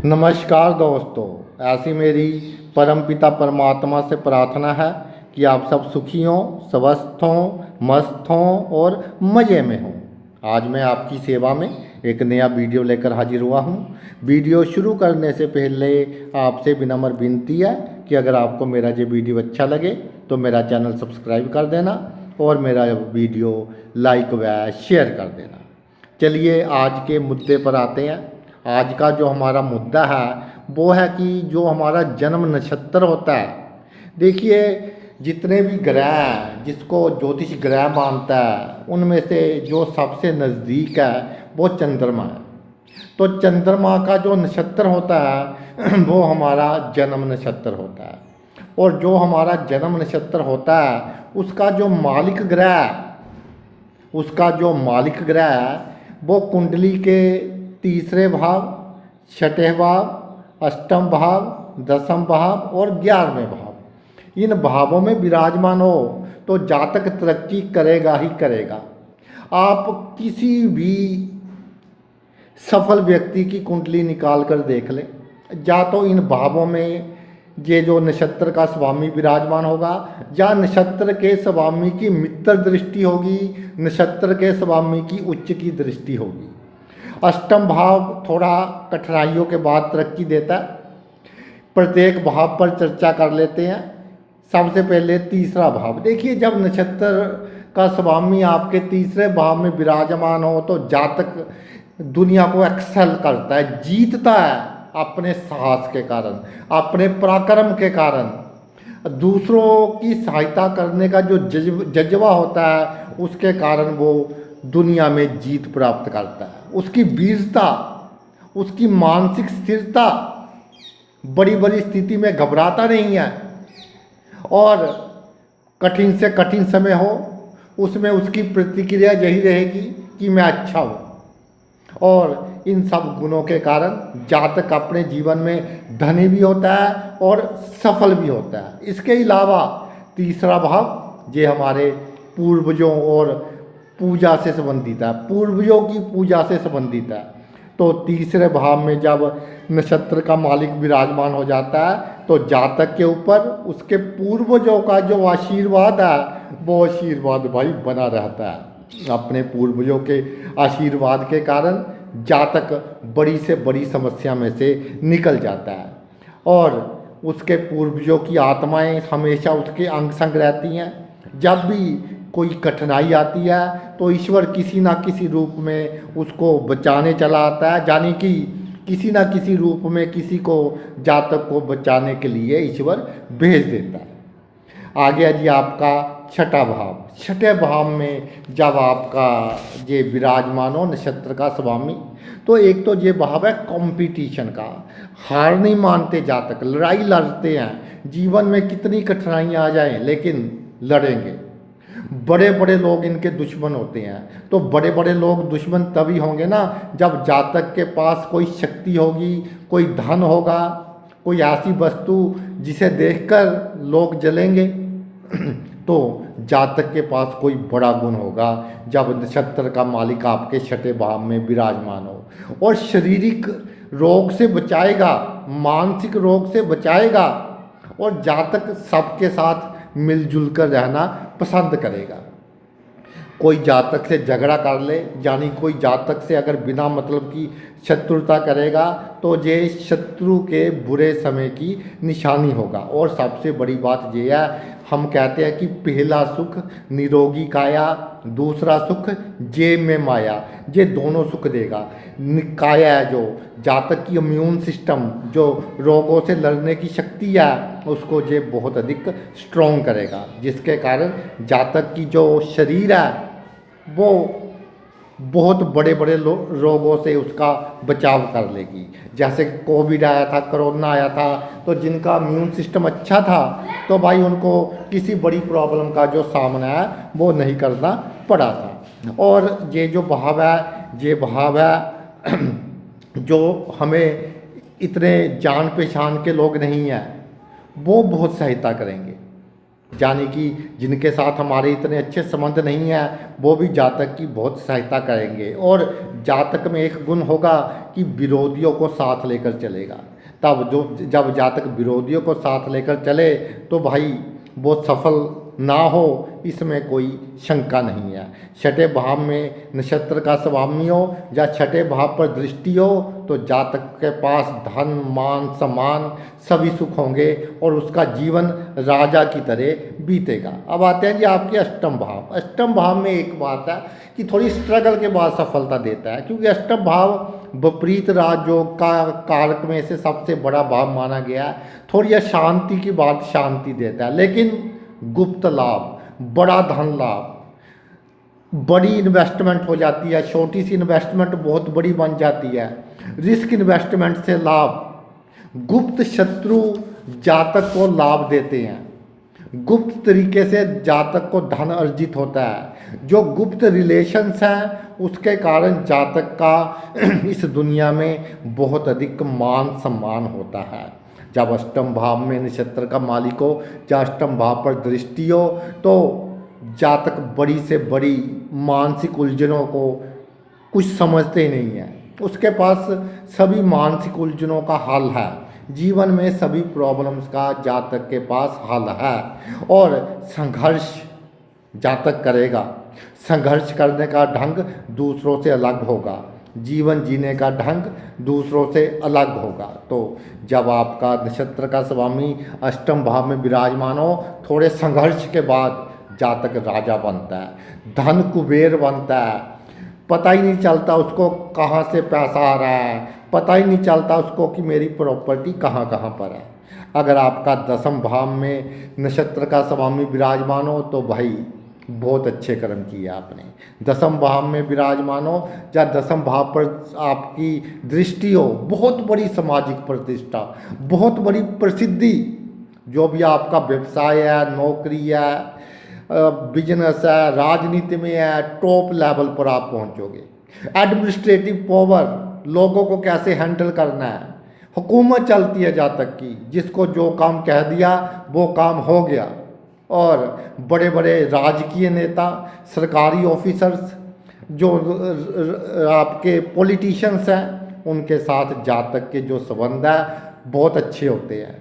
नमस्कार दोस्तों। ऐसी मेरी परमपिता परमात्मा से प्रार्थना है कि आप सब सुखी हों, स्वस्थ हों, मस्त हों और मज़े में हों। आज मैं आपकी सेवा में एक नया वीडियो लेकर हाजिर हुआ हूं। वीडियो शुरू करने से पहले आपसे विनम्र विनती है कि अगर आपको मेरा ये वीडियो अच्छा लगे तो मेरा चैनल सब्सक्राइब कर देना और मेरा वीडियो लाइक व शेयर कर देना। चलिए आज के मुद्दे पर आते हैं। आज का जो हमारा मुद्दा है वो है कि जो हमारा जन्म नक्षत्र होता है, देखिए जितने भी ग्रह हैं जिसको ज्योतिष ग्रह मानता है उनमें से जो सबसे नज़दीक है वो चंद्रमा है। तो चंद्रमा का जो नक्षत्र होता है वो हमारा जन्म नक्षत्र होता है। और जो हमारा जन्म नक्षत्र होता है उसका जो मालिक ग्रह है वो कुंडली के तीसरे भाव, छठे भाव, अष्टम भाव, दसम भाव और 11वें भाव, इन भावों में विराजमान हो तो जातक तरक्की करेगा ही करेगा। आप किसी भी सफल व्यक्ति की कुंडली निकाल कर देख लें, या तो इन भावों में ये जो नक्षत्र का स्वामी विराजमान होगा, या नक्षत्र के स्वामी की मित्र दृष्टि होगी, नक्षत्र के स्वामी की उच्च की दृष्टि होगी। अष्टम भाव थोड़ा कठिनाइयों के बाद तरक्की देता है। प्रत्येक भाव पर चर्चा कर लेते हैं। सबसे पहले तीसरा भाव, देखिए जब नक्षत्र का स्वामी आपके तीसरे भाव में विराजमान हो तो जातक दुनिया को एक्सेल करता है, जीतता है अपने साहस के कारण, अपने पराक्रम के कारण। दूसरों की सहायता करने का जो जज्बा होता है उसके कारण वो दुनिया में जीत प्राप्त करता है। उसकी वीरता, उसकी मानसिक स्थिरता, बड़ी बड़ी स्थिति में घबराता नहीं है, और कठिन से कठिन समय हो उसमें उसकी प्रतिक्रिया यही रहेगी कि मैं अच्छा हूँ। और इन सब गुणों के कारण जातक अपने जीवन में धनी भी होता है और सफल भी होता है। इसके अलावा तीसरा भाव ये हमारे पूर्वजों और पूजा से संबंधित है, पूर्वजों की पूजा से संबंधित है। तो तीसरे भाव में जब नक्षत्र का मालिक विराजमान हो जाता है तो जातक के ऊपर उसके पूर्वजों का जो आशीर्वाद है वो आशीर्वाद भाई बना रहता है। अपने पूर्वजों के आशीर्वाद के कारण जातक बड़ी से बड़ी समस्या में से निकल जाता है, और उसके पूर्वजों की आत्माएं हमेशा उसके अंग संग रहती हैं। जब भी कोई कठिनाई आती है तो ईश्वर किसी ना किसी रूप में उसको बचाने चला आता है, यानी कि किसी ना किसी रूप में किसी को जातक को बचाने के लिए ईश्वर भेज देता है। आगे है जी आपका छठा भाव। छठे भाव में जब आपका ये विराजमान हो नक्षत्र का स्वामी, तो एक तो ये भाव है कंपटीशन का। हार नहीं मानते जातक, लड़ाई लड़ते हैं। जीवन में कितनी कठिनाइयाँ आ जाएं लेकिन लड़ेंगे। बड़े बड़े लोग इनके दुश्मन होते हैं। तो बड़े बड़े लोग दुश्मन तभी होंगे ना जब जातक के पास कोई शक्ति होगी, कोई धन होगा, कोई ऐसी वस्तु जिसे देखकर लोग जलेंगे। तो जातक के पास कोई बड़ा गुण होगा जब नक्षत्र का मालिक आपके छठे भाव में विराजमान हो, और शारीरिक रोग से बचाएगा, मानसिक रोग से बचाएगा, और जातक सबके साथ मिलजुल कर रहना पसंद करेगा। कोई जातक से झगड़ा कर ले, यानी कोई जातक से अगर बिना मतलब की शत्रुता करेगा तो ये शत्रु के बुरे समय की निशानी होगा। और सबसे बड़ी बात ये है, हम कहते हैं कि पहला सुख निरोगी काया, दूसरा सुख जेब में माया। ये दोनों सुख देगा। काया है जो जातक की इम्यून सिस्टम, जो रोगों से लड़ने की शक्ति है, उसको ये बहुत अधिक स्ट्रॉन्ग करेगा, जिसके कारण जातक की जो शरीर है वो बहुत बड़े बड़े रोगों से उसका बचाव कर लेगी। जैसे कोविड आया था, कोरोना आया था, तो जिनका इम्यून सिस्टम अच्छा था तो भाई उनको किसी बड़ी प्रॉब्लम का जो सामना है वो नहीं करना पड़ा था। और ये जो भाव है, ये भाव है जो हमें इतने जान पहचान के लोग नहीं हैं वो बहुत सहायता करेंगे। यानी कि जिनके साथ हमारे इतने अच्छे संबंध नहीं हैं वो भी जातक की बहुत सहायता करेंगे। और जातक में एक गुण होगा कि विरोधियों को साथ लेकर चलेगा। तब जो जब जातक विरोधियों को साथ लेकर चले तो भाई वो सफल ना हो, इसमें कोई शंका नहीं है। छठे भाव में नक्षत्र का स्वामी हो या छठे भाव पर दृष्टि हो तो जातक के पास धन मान सम्मान सभी सुख होंगे और उसका जीवन राजा की तरह बीतेगा। अब आते हैं जी आपके अष्टम भाव। अष्टम भाव में एक बात है कि थोड़ी स्ट्रगल के बाद सफलता देता है, क्योंकि अष्टम भाव विपरीत राजयोग का कारक में से सबसे बड़ा भाव माना गया है। थोड़ी अशांति की बात शांति देता है, लेकिन गुप्त लाभ, बड़ा धन लाभ, बड़ी इन्वेस्टमेंट हो जाती है, छोटी सी इन्वेस्टमेंट बहुत बड़ी बन जाती है, रिस्क इन्वेस्टमेंट से लाभ, गुप्त शत्रु जातक को लाभ देते हैं, गुप्त तरीके से जातक को धन अर्जित होता है। जो गुप्त रिलेशंस हैं उसके कारण जातक का इस दुनिया में बहुत अधिक मान सम्मान होता है। जब अष्टम भाव में नक्षत्र का मालिक हो या अष्टम भाव पर दृष्टि हो तो जातक बड़ी से बड़ी मानसिक उलझनों को कुछ समझते नहीं है, उसके पास सभी मानसिक उलझनों का हल है। जीवन में सभी प्रॉब्लम्स का जातक के पास हल है और संघर्ष जातक करेगा। संघर्ष करने का ढंग दूसरों से अलग होगा, जीवन जीने का ढंग दूसरों से अलग होगा। तो जब आपका नक्षत्र का स्वामी अष्टम भाव में विराजमान हो, थोड़े संघर्ष के बाद जातक राजा बनता है, धन कुबेर बनता है, पता ही नहीं चलता उसको कहाँ से पैसा आ रहा है, पता ही नहीं चलता उसको कि मेरी प्रॉपर्टी कहाँ कहाँ पर है। अगर आपका दसम भाव में नक्षत्र का स्वामी विराजमान हो तो भाई बहुत अच्छे कर्म किए आपने। दसम भाव में विराजमान हो या दसम भाव पर आपकी दृष्टि हो, बहुत बड़ी सामाजिक प्रतिष्ठा, बहुत बड़ी प्रसिद्धि, जो भी आपका व्यवसाय है, नौकरी है, बिजनेस है, राजनीति में है, टॉप लेवल पर आप पहुंचोगे। एडमिनिस्ट्रेटिव पावर, लोगों को कैसे हैंडल करना है, हुकूमत चलती है जातक की, जिसको जो काम कह दिया वो काम हो गया। और बड़े बड़े राजकीय नेता, सरकारी ऑफिसर्स, जो आपके पॉलिटिशियंस हैं, उनके साथ जातक के जो संबंध है बहुत अच्छे होते हैं।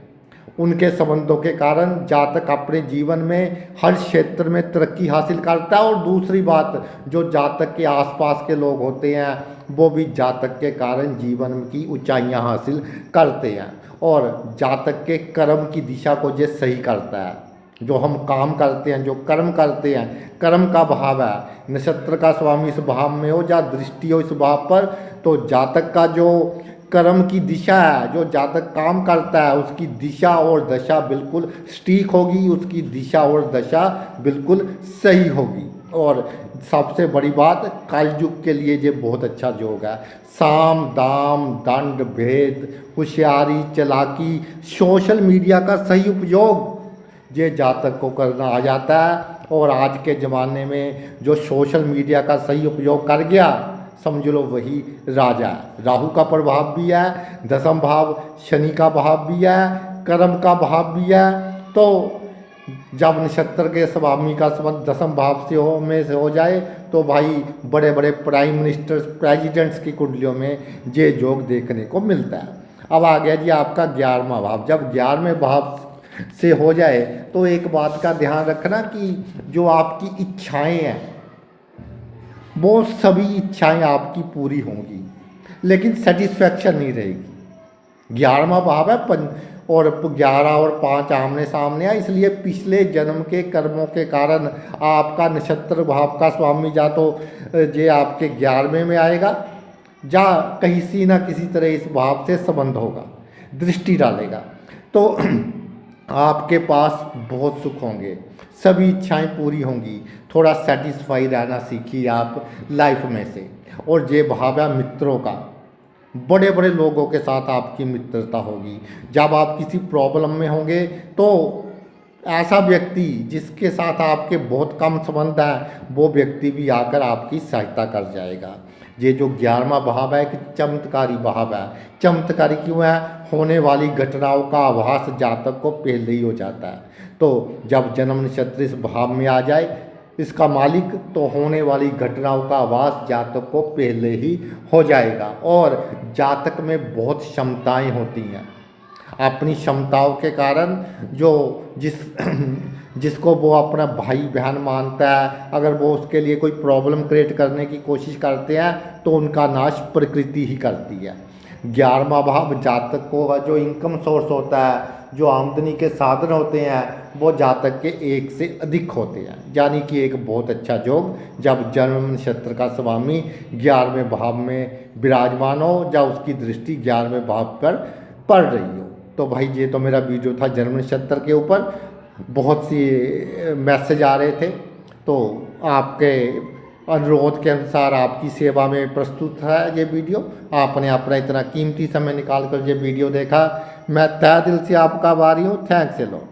उनके संबंधों के कारण जातक अपने जीवन में हर क्षेत्र में तरक्की हासिल करता है। और दूसरी बात, जो जातक के आसपास के लोग होते हैं वो भी जातक के कारण जीवन की ऊंचाइयां हासिल करते हैं। और जातक के कर्म की दिशा को ये सही करता है। जो हम काम करते हैं, जो कर्म करते हैं, कर्म का भाव है, नक्षत्र का स्वामी इस भाव में हो या दृष्टि हो इस भाव पर, तो जातक का जो कर्म की दिशा है, जो जातक काम करता है उसकी दिशा और दशा बिल्कुल सटीक होगी, उसकी दिशा और दशा बिल्कुल सही होगी। और सबसे बड़ी बात, कलयुग के लिए ये बहुत अच्छा योग है। साम दाम दंड भेद, होशियारी चालाकी, सोशल मीडिया का सही उपयोग ये जातक को करना आ जाता है। और आज के ज़माने में जो सोशल मीडिया का सही उपयोग कर गया, समझ लो वही राजा है। राहु का प्रभाव भी है, दसम भाव शनि का भाव भी है, कर्म का भाव भी है। तो जब नक्षत्र के स्वामी का संबंध दसम भाव से हो जाए तो भाई बड़े बड़े प्राइम मिनिस्टर्स, प्रेसिडेंट्स की कुंडलियों में ये योग देखने को मिलता है। अब आ गया जी आपका 11वां भाव। जब 11वें भाव से हो जाए तो एक बात का ध्यान रखना कि जो आपकी इच्छाएं हैं वो सभी इच्छाएं आपकी पूरी होंगी, लेकिन सेटिस्फैक्शन नहीं रहेगी। 11वां भाव है और 11 और 5 आमने सामने है, इसलिए पिछले जन्म के कर्मों के कारण आपका नक्षत्र भाव का स्वामी जा तो ये आपके 11वें में आएगा, या किसी ना किसी तरह इस भाव से संबंध होगा, दृष्टि डालेगा। तो आपके पास बहुत सुख होंगे, सभी इच्छाएं पूरी होंगी। थोड़ा सेटिस्फाई रहना सीखिए आप लाइफ में से। और ये भाव है मित्रों का, बड़े बड़े लोगों के साथ आपकी मित्रता होगी। जब आप किसी प्रॉब्लम में होंगे तो ऐसा व्यक्ति जिसके साथ आपके बहुत कम संबंध है वो व्यक्ति भी आकर आपकी सहायता कर जाएगा। ये जो 11वां भाव है, एक चमत्कारी भाव है। चमत्कारी क्यों है? होने वाली घटनाओं का आभास जातक को पहले ही हो जाता है। तो जब जन्म नक्षत्र इस भाव में आ जाए इसका मालिक, तो होने वाली घटनाओं का आभास जातक को पहले ही हो जाएगा। और जातक में बहुत क्षमताएं होती हैं। अपनी क्षमताओं के कारण जो जिसको वो अपना भाई बहन मानता है, अगर वो उसके लिए कोई प्रॉब्लम क्रिएट करने की कोशिश करते हैं तो उनका नाश प्रकृति ही करती है। 11वां भाव जातक को जो इनकम सोर्स होता है, जो आमदनी के साधन होते हैं, वो जातक के एक से अधिक होते हैं। यानी कि एक बहुत अच्छा योग जब जन्म नक्षत्र का स्वामी 11वें भाव में विराजमान हो, जब उसकी दृष्टि 11वें भाव पर पड़ रही हो। तो भाई ये तो मेरा वीडियो था जन्म नक्षत्र के ऊपर। बहुत सी मैसेज आ रहे थे, तो आपके अनुरोध के अनुसार आपकी सेवा में प्रस्तुत है ये वीडियो। आपने अपना इतना कीमती समय निकाल कर ये वीडियो देखा, मैं तहे दिल से आपका आभारी हूँ। Thanks a lot.